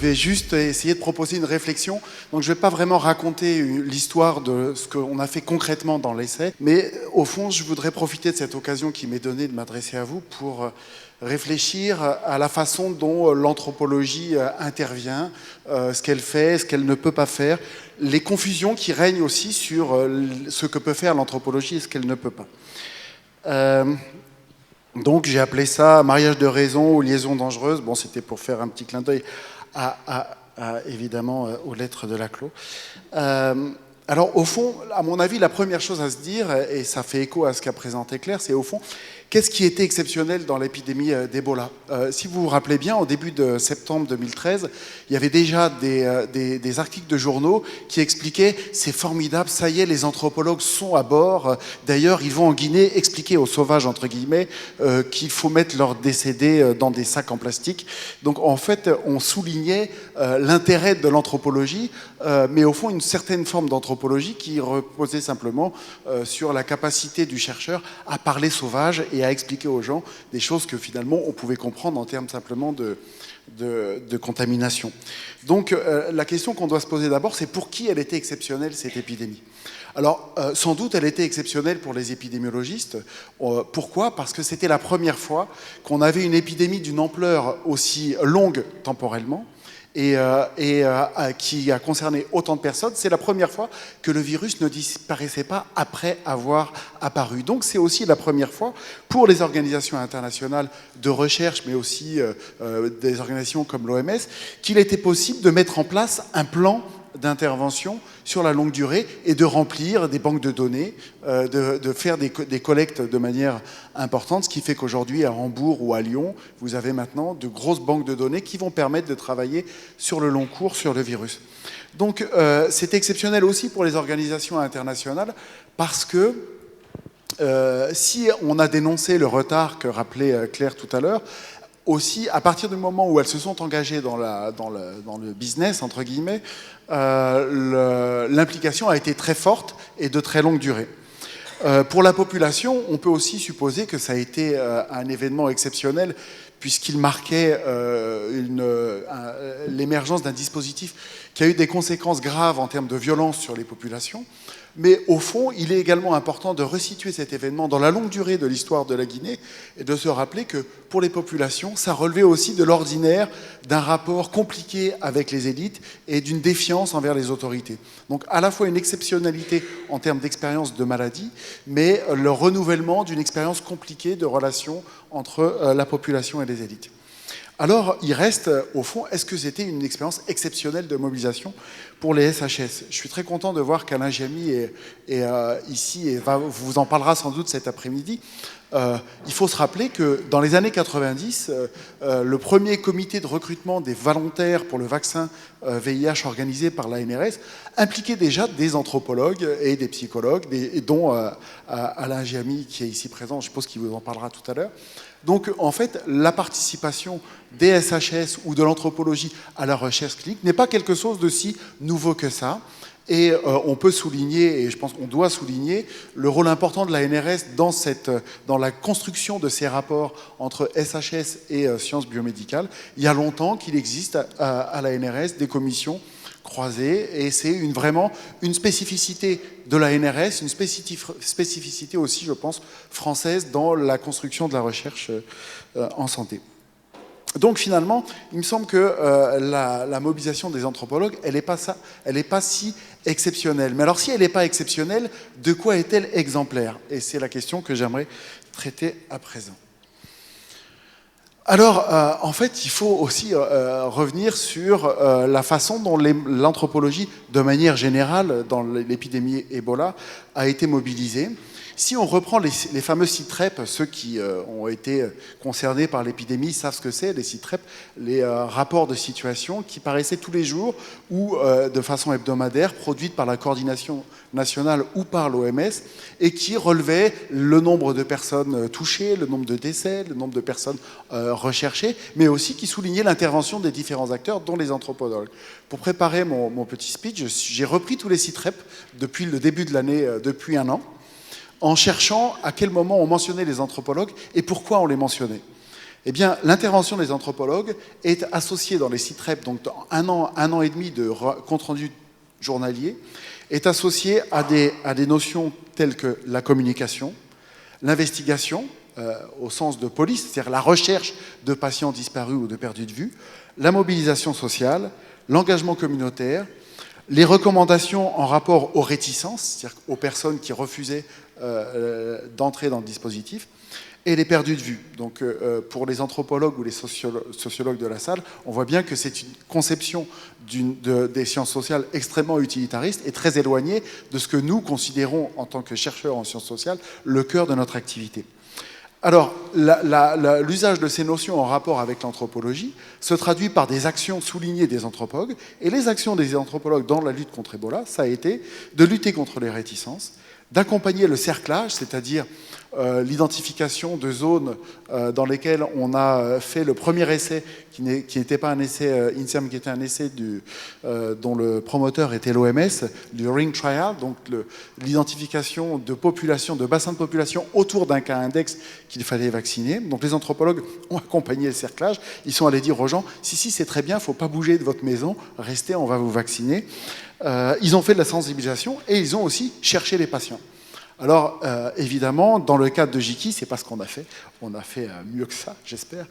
vais juste essayer de proposer une réflexion. Donc je ne vais pas vraiment raconter l'histoire de ce qu'on a fait concrètement dans l'essai, mais au fond, je voudrais profiter de cette occasion qui m'est donnée de m'adresser à vous pour réfléchir à la façon dont l'anthropologie intervient, ce qu'elle fait, ce qu'elle ne peut pas faire, les confusions qui règnent aussi sur ce que peut faire l'anthropologie et ce qu'elle ne peut pas. Donc j'ai appelé ça mariage de raison ou liaison dangereuse. Bon, c'était pour faire un petit clin d'œil évidemment aux lettres de Laclos. Alors au fond, à mon avis, la première chose à se dire, et ça fait écho à ce qu'a présenté Claire, c'est au fond, qu'est-ce qui était exceptionnel dans l'épidémie d'Ebola? Si vous vous rappelez bien, au début de septembre 2013, il y avait déjà des articles de journaux qui expliquaient « c'est formidable, ça y est, les anthropologues sont à bord. D'ailleurs, ils vont en Guinée expliquer aux sauvages, entre guillemets, qu'il faut mettre leurs décédés dans des sacs en plastique. » Donc en fait, on soulignait l'intérêt de l'anthropologie, mais au fond, une certaine forme d'anthropologie qui reposait simplement sur la capacité du chercheur à parler sauvage et à expliquer aux gens des choses que finalement on pouvait comprendre en termes simplement de contamination. Donc la question qu'on doit se poser d'abord, c'est pour qui elle était exceptionnelle cette épidémie? Alors, sans doute, elle était exceptionnelle pour les épidémiologistes. Pourquoi? Parce que c'était la première fois qu'on avait une épidémie d'une ampleur aussi longue temporellement, et qui a concerné autant de personnes. C'est la première fois que le virus ne disparaissait pas après avoir apparu. Donc c'est aussi la première fois pour les organisations internationales de recherche, mais aussi des organisations comme l'OMS, qu'il était possible de mettre en place un plan d'intervention sur la longue durée et de remplir des banques de données, de faire des collectes de manière importante, ce qui fait qu'aujourd'hui, à Hambourg ou à Lyon, vous avez maintenant de grosses banques de données qui vont permettre de travailler sur le long cours sur le virus. Donc, c'est exceptionnel aussi pour les organisations internationales parce que si on a dénoncé le retard que rappelait Claire tout à l'heure, aussi, à partir du moment où elles se sont engagées dans le business, entre guillemets, l'implication a été très forte et de très longue durée. Pour la population, on peut aussi supposer que ça a été un événement exceptionnel puisqu'il marquait l'émergence d'un dispositif qui a eu des conséquences graves en termes de violence sur les populations. Mais au fond, il est également important de resituer cet événement dans la longue durée de l'histoire de la Guinée et de se rappeler que pour les populations, ça relevait aussi de l'ordinaire, d'un rapport compliqué avec les élites et d'une défiance envers les autorités. Donc à la fois une exceptionnalité en termes d'expérience de maladie, mais le renouvellement d'une expérience compliquée de relations entre la population et les élites. Alors, il reste, au fond, est-ce que c'était une expérience exceptionnelle de mobilisation pour les SHS? Je suis très content de voir qu'Alain Jamy est ici et vous en parlera sans doute cet après-midi. Il faut se rappeler que dans les années 90, le premier comité de recrutement des volontaires pour le vaccin VIH organisé par l'ANRS impliquait déjà des anthropologues et des psychologues, dont Alain Jamy qui est ici présent, je suppose qu'il vous en parlera tout à l'heure. Donc, en fait, la participation des SHS ou de l'anthropologie à la recherche clinique n'est pas quelque chose de si nouveau que ça. Et on peut souligner, et je pense qu'on doit souligner, le rôle important de la NRS dans la construction de ces rapports entre SHS et sciences biomédicales. Il y a longtemps qu'il existe à la NRS des commissions croisées, et c'est vraiment une spécificité de la NRS, une spécificité aussi, je pense, française dans la construction de la recherche en santé. Donc finalement, il me semble que la mobilisation des anthropologues, elle n'est pas si exceptionnelle. Mais alors si elle n'est pas exceptionnelle, de quoi est-elle exemplaire? Et c'est la question que j'aimerais traiter à présent. Alors, en fait, il faut aussi revenir sur la façon dont l'anthropologie, de manière générale, dans l'épidémie Ebola, a été mobilisée. Si on reprend les fameux CITREP, ceux qui ont été concernés par l'épidémie savent ce que c'est, les CITREP, les rapports de situation qui paraissaient tous les jours ou de façon hebdomadaire, produites par la coordination nationale ou par l'OMS, et qui relevaient le nombre de personnes touchées, le nombre de décès, le nombre de personnes recherchées, mais aussi qui soulignaient l'intervention des différents acteurs, dont les anthropologues. Pour préparer mon petit speech, j'ai repris tous les CITREP depuis le début de l'année, depuis un an, en cherchant à quel moment on mentionnait les anthropologues et pourquoi on les mentionnait. Eh bien, l'intervention des anthropologues est associée dans les sites-rep, donc dans un an et demi de compte-rendu journalier, est associée à des notions telles que la communication, l'investigation, au sens de police, c'est-à-dire la recherche de patients disparus ou de perdus de vue, la mobilisation sociale, l'engagement communautaire, les recommandations en rapport aux réticences, c'est-à-dire aux personnes qui refusaient d'entrer dans le dispositif, et les perdus de vue. Donc pour les anthropologues ou les sociologues de la salle, on voit bien que c'est une conception des sciences sociales extrêmement utilitariste et très éloignée de ce que nous considérons en tant que chercheurs en sciences sociales le cœur de notre activité. Alors, l'usage de ces notions en rapport avec l'anthropologie se traduit par des actions soulignées des anthropologues, et les actions des anthropologues dans la lutte contre Ebola, ça a été de lutter contre les réticences, d'accompagner le cerclage, c'est-à-dire l'identification de zones dans lesquelles on a fait le premier essai, qui n'était pas un essai INSERM, qui était un essai dont le promoteur était l'OMS, du Ring Trial, donc l'identification de populations, de bassins de population autour d'un cas index qu'il fallait vacciner. Donc les anthropologues ont accompagné le cerclage, ils sont allés dire aux gens, si c'est très bien, il ne faut pas bouger de votre maison, restez, on va vous vacciner. Ils ont fait de la sensibilisation et ils ont aussi cherché les patients. Alors, évidemment, dans le cadre de JIKI, c'est pas ce qu'on a fait. On a fait mieux que ça, j'espère.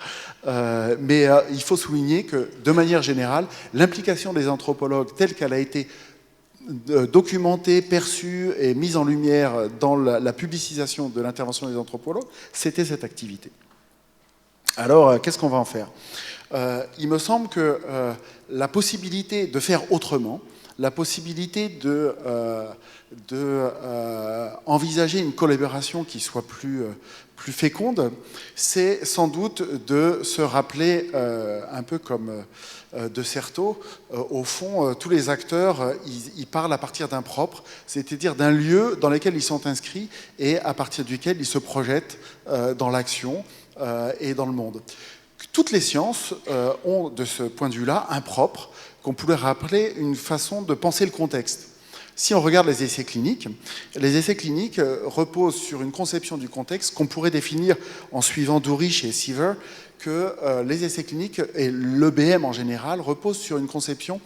Mais il faut souligner que, de manière générale, l'implication des anthropologues, telle qu'elle a été documentée, perçue et mise en lumière dans la publicisation de l'intervention des anthropologues, c'était cette activité. Alors, qu'est-ce qu'on va en faire ? Il me semble que la possibilité de faire autrement, la possibilité envisager une collaboration qui soit plus féconde, c'est sans doute de se rappeler, un peu comme de Certeau, au fond, tous les acteurs, ils parlent à partir d'un propre, c'est-à-dire d'un lieu dans lequel ils sont inscrits et à partir duquel ils se projettent dans l'action et dans le monde. Toutes les sciences ont, de ce point de vue-là, un propre, qu'on pourrait rappeler une façon de penser le contexte. Si on regarde les essais cliniques reposent sur une conception du contexte qu'on pourrait définir en suivant Dourich et Siever, que les essais cliniques et l'EBM en général reposent sur une conception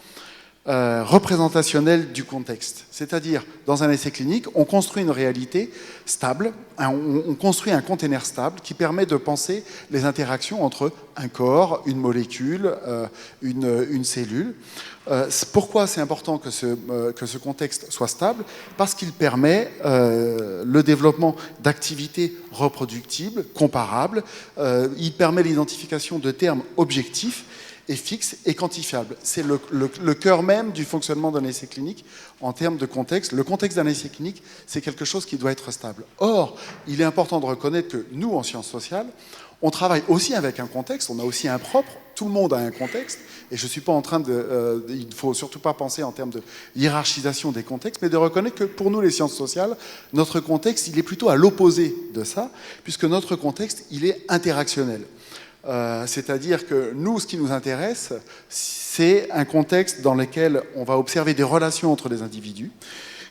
représentationnelle du contexte. C'est-à-dire, dans un essai clinique, on construit une réalité stable, on construit un container stable qui permet de penser les interactions entre un corps, une molécule, une cellule. Pourquoi c'est important que ce contexte soit stable ? Parce qu'il permet le développement d'activités reproductibles, comparables, il permet l'identification de termes objectifs et fixe et quantifiable. C'est le cœur même du fonctionnement d'un essai clinique en termes de contexte. Le contexte d'un essai clinique, c'est quelque chose qui doit être stable. Or, il est important de reconnaître que nous, en sciences sociales, on travaille aussi avec un contexte, on a aussi un propre, tout le monde a un contexte, et je ne suis pas en train de... il ne faut surtout pas penser en termes de hiérarchisation des contextes, mais de reconnaître que pour nous, les sciences sociales, notre contexte, il est plutôt à l'opposé de ça, puisque notre contexte, il est interactionnel. C'est-à-dire que nous, ce qui nous intéresse, c'est un contexte dans lequel on va observer des relations entre les individus,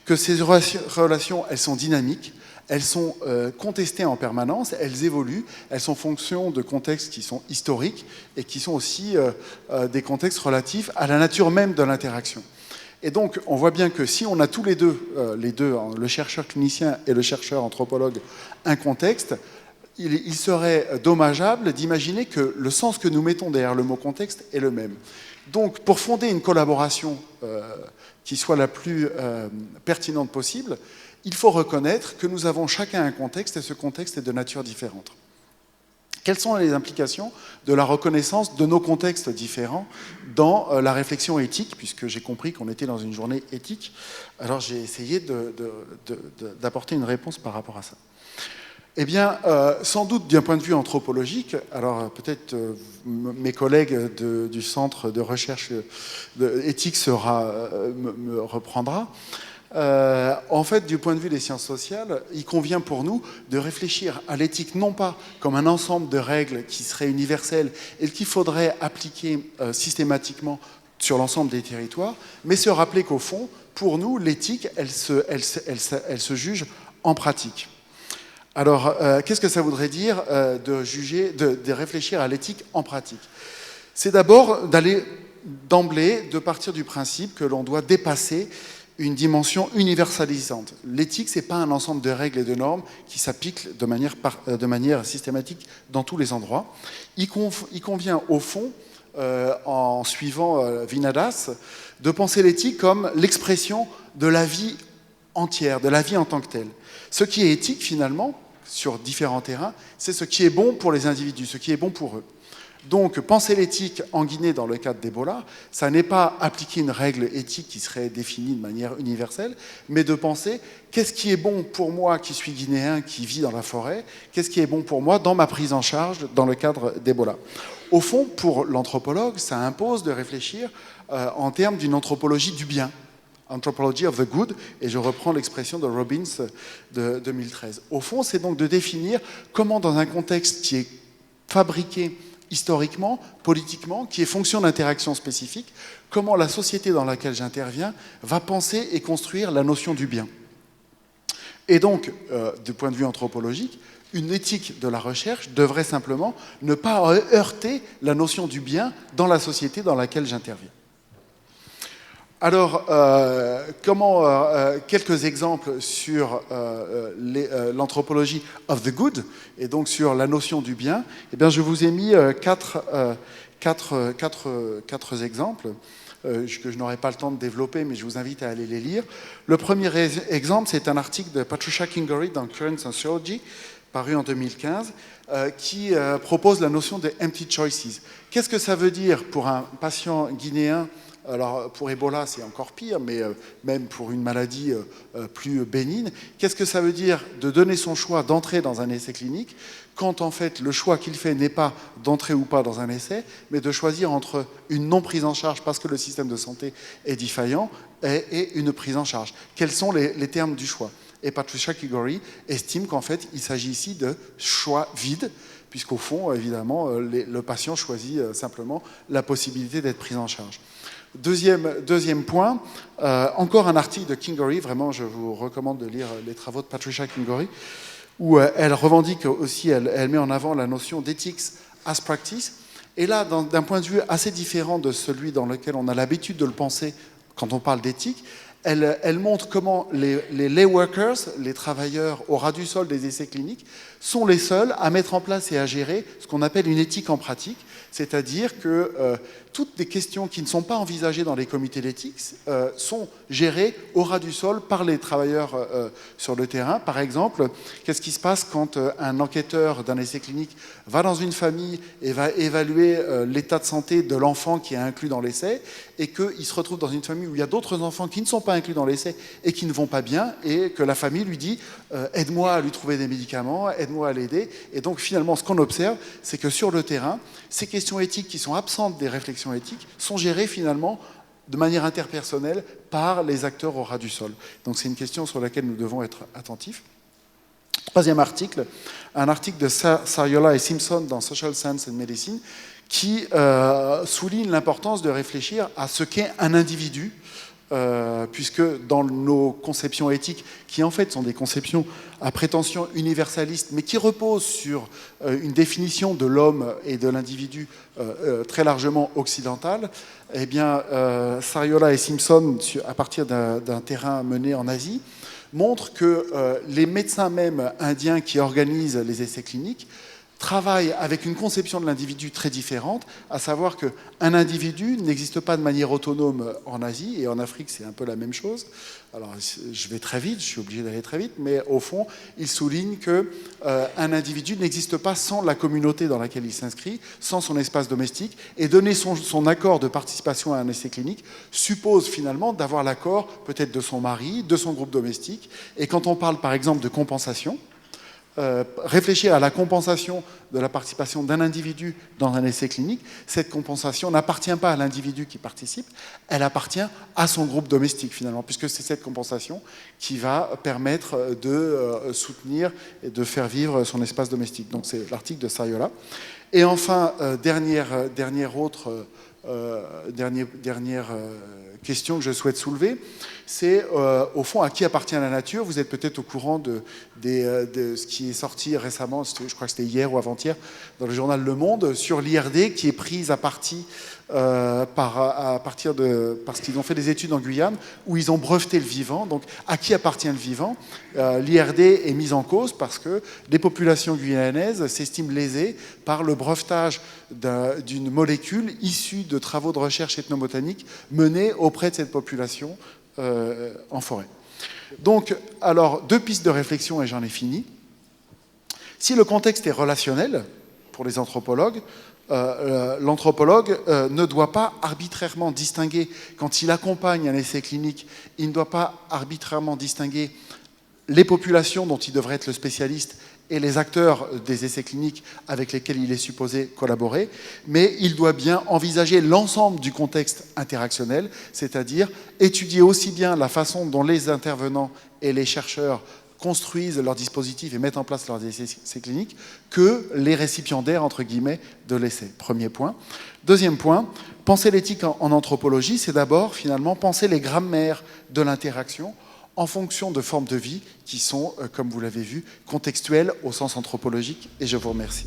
que ces relations, elles sont dynamiques, elles sont contestées en permanence, elles évoluent, elles sont fonction de contextes qui sont historiques et qui sont aussi des contextes relatifs à la nature même de l'interaction. Et donc, on voit bien que si on a tous les deux, le chercheur clinicien et le chercheur anthropologue, un contexte, il serait dommageable d'imaginer que le sens que nous mettons derrière le mot contexte est le même. Donc, pour fonder une collaboration qui soit la plus pertinente possible, il faut reconnaître que nous avons chacun un contexte et ce contexte est de nature différente. Quelles sont les implications de la reconnaissance de nos contextes différents dans la réflexion éthique, puisque j'ai compris qu'on était dans une journée éthique, alors j'ai essayé d'apporter une réponse par rapport à ça. Eh bien, sans doute d'un point de vue anthropologique, alors peut-être mes collègues du centre de recherche éthique me reprendra. En fait, du point de vue des sciences sociales, il convient pour nous de réfléchir à l'éthique non pas comme un ensemble de règles qui seraient universelles et qu'il faudrait appliquer systématiquement sur l'ensemble des territoires, mais se rappeler qu'au fond, pour nous, l'éthique, elle se juge en pratique. Alors, qu'est-ce que ça voudrait dire de juger, de réfléchir à l'éthique en pratique? C'est d'abord d'aller d'emblée, de partir du principe que l'on doit dépasser une dimension universalisante. L'éthique, ce n'est pas un ensemble de règles et de normes qui s'appliquent de manière systématique dans tous les endroits. Il convient, au fond, en suivant Vinadas, de penser l'éthique comme l'expression de la vie entière, de la vie en tant que telle. Ce qui est éthique, finalement, sur différents terrains, c'est ce qui est bon pour les individus, ce qui est bon pour eux. Donc, penser l'éthique en Guinée dans le cadre d'Ebola, ça n'est pas appliquer une règle éthique qui serait définie de manière universelle, mais de penser qu'est-ce qui est bon pour moi qui suis guinéen, qui vit dans la forêt, qu'est-ce qui est bon pour moi dans ma prise en charge dans le cadre d'Ebola. Au fond, pour l'anthropologue, ça impose de réfléchir en termes d'une anthropologie du bien. Anthropology of the Good, et je reprends l'expression de Robbins de 2013. Au fond, c'est donc de définir comment, dans un contexte qui est fabriqué historiquement, politiquement, qui est fonction d'interactions spécifiques, comment la société dans laquelle j'interviens va penser et construire la notion du bien. Et donc, du point de vue anthropologique, une éthique de la recherche devrait simplement ne pas heurter la notion du bien dans la société dans laquelle j'interviens. Alors, quelques exemples sur l'anthropologie of the good, et donc sur la notion du bien. Eh bien, je vous ai mis quatre exemples que je n'aurai pas le temps de développer, mais je vous invite à aller les lire. Le premier exemple, c'est un article de Patricia Kingery dans Current Sociology, paru en 2015, qui propose la notion de empty choices. Qu'est-ce que ça veut dire pour un patient guinéen? Alors, pour Ebola, c'est encore pire, mais même pour une maladie plus bénigne. Qu'est-ce que ça veut dire de donner son choix d'entrer dans un essai clinique quand, en fait, le choix qu'il fait n'est pas d'entrer ou pas dans un essai, mais de choisir entre une non prise en charge parce que le système de santé est défaillant et une prise en charge? Quels sont les termes du choix? Et Patricia Kingery estime qu'en fait, il s'agit ici de choix vides, puisqu'au fond, évidemment, le patient choisit simplement la possibilité d'être pris en charge. Deuxième point, encore un article de Kingery, vraiment je vous recommande de lire les travaux de Patricia Kingery, où elle revendique aussi, elle met en avant la notion d'ethics as practice, et là, d'un point de vue assez différent de celui dans lequel on a l'habitude de le penser quand on parle d'éthique, elle montre comment les lay workers, les travailleurs au ras du sol des essais cliniques, sont les seuls à mettre en place et à gérer ce qu'on appelle une éthique en pratique, c'est-à-dire que toutes les questions qui ne sont pas envisagées dans les comités d'éthique sont gérées au ras du sol par les travailleurs sur le terrain. Par exemple, qu'est-ce qui se passe quand un enquêteur d'un essai clinique va dans une famille et va évaluer l'état de santé de l'enfant qui est inclus dans l'essai et qu'il se retrouve dans une famille où il y a d'autres enfants qui ne sont pas inclus dans l'essai et qui ne vont pas bien et que la famille lui dit « aide-moi à lui trouver des médicaments, aide-moi à l'aider ». Et donc finalement, ce qu'on observe, c'est que sur le terrain, ces questions éthiques qui sont absentes des réflexions éthiques sont gérées finalement de manière interpersonnelle par les acteurs au ras du sol. Donc c'est une question sur laquelle nous devons être attentifs. Troisième article, un article de Sariola et Simpson dans Social Science and Medicine qui souligne l'importance de réfléchir à ce qu'est un individu, puisque dans nos conceptions éthiques, qui en fait sont des conceptions à prétention universaliste, mais qui reposent sur une définition de l'homme et de l'individu très largement occidentale, eh bien, Sariola et Simpson, à partir d'un terrain mené en Asie, montrent que les médecins même indiens qui organisent les essais cliniques travaille avec une conception de l'individu très différente, à savoir qu'un individu n'existe pas de manière autonome en Asie, et en Afrique c'est un peu la même chose. Alors je vais très vite, je suis obligé d'aller très vite, mais au fond, il souligne qu'un individu n'existe pas sans la communauté dans laquelle il s'inscrit, sans son espace domestique, et donner son accord de participation à un essai clinique suppose finalement d'avoir l'accord peut-être de son mari, de son groupe domestique, et quand on parle par exemple de compensation, réfléchir à la compensation de la participation d'un individu dans un essai clinique, cette compensation n'appartient pas à l'individu qui participe, elle appartient à son groupe domestique finalement, puisque c'est cette compensation qui va permettre de soutenir et de faire vivre son espace domestique. Donc c'est l'article de Sariola. Et enfin, dernière question que je souhaite soulever, c'est au fond à qui appartient la nature. Vous êtes peut-être au courant de ce qui est sorti récemment, je crois que c'était hier ou avant-hier, dans le journal Le Monde, sur l'IRD qui est prise à partie parce qu'ils ont fait des études en Guyane où ils ont breveté le vivant. Donc à qui appartient le vivant? L'IRD est mise en cause parce que les populations guyanaises s'estiment lésées par le brevetage d'une molécule issue de travaux de recherche ethnobotanique menés auprès de cette population en forêt. Donc, alors, 2 pistes de réflexion et j'en ai fini. Si le contexte est relationnel pour les anthropologues, l'anthropologue ne doit pas arbitrairement distinguer, quand il accompagne un essai clinique, il ne doit pas arbitrairement distinguer les populations dont il devrait être le spécialiste et les acteurs des essais cliniques avec lesquels il est supposé collaborer, mais il doit bien envisager l'ensemble du contexte interactionnel, c'est-à-dire étudier aussi bien la façon dont les intervenants et les chercheurs construisent leurs dispositifs et mettent en place leurs essais cliniques que les récipiendaires, entre guillemets, de l'essai. Premier point. Deuxième point, penser l'éthique en anthropologie, c'est d'abord, finalement, penser les grammaires de l'interaction en fonction de formes de vie qui sont, comme vous l'avez vu, contextuelles au sens anthropologique. Et je vous remercie.